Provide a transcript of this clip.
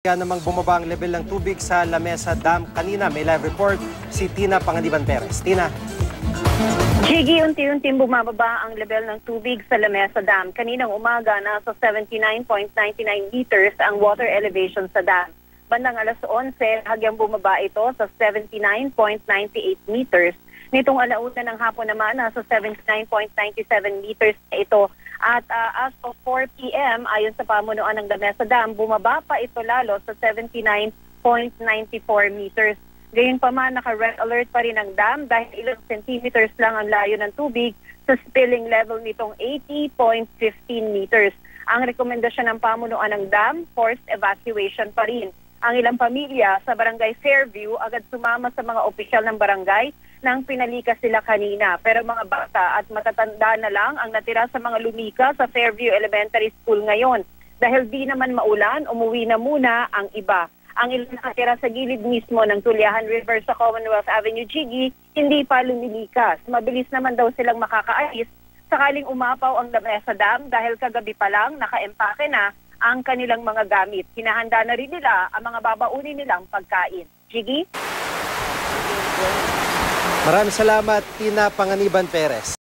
Kaya namang bumaba ang level ng tubig sa Lamesa Dam kanina. May live report si Tina Panganiban Perez. Tina. Gigi, unti-unting bumababa ang level ng tubig sa Lamesa Dam. Kaninang umaga, nasa 79.99 meters ang water elevation sa dam. Bandang alas 11, hagyang bumaba ito sa 79.98 meters. Nitong alauna ng hapon naman, nasa 79.97 meters na ito. At as of 4 p.m., ayon sa pamunuan ng Lamesa Dam, bumaba pa ito lalo sa 79.94 meters. Gayunpaman, naka-red alert pa rin ang dam dahil ilang centimeters lang ang layo ng tubig sa spilling level nitong 80.15 meters. Ang rekomendasyon ng pamunuan ng dam, forced evacuation pa rin. Ang ilang pamilya sa Barangay Fairview agad sumama sa mga opisyal ng barangay nang pinalikas sila kanina. Pero mga bata at matatanda na lang ang natira sa mga lumika sa Fairview Elementary School ngayon. Dahil di naman maulan, umuwi na muna ang iba. Ang ilang nakatira sa gilid mismo ng Tuliahan River sa Commonwealth Avenue, Gigi, hindi pa lumilikas. Mabilis naman daw silang makakaalis sakaling umapaw ang Lamesa Dam dahil kagabi pa lang naka-empake na ang kanilang mga gamit. Hinahanda na rin nila ang mga babaunin nilang pagkain. Gigi? Maraming salamat, Tina Panganiban Perez.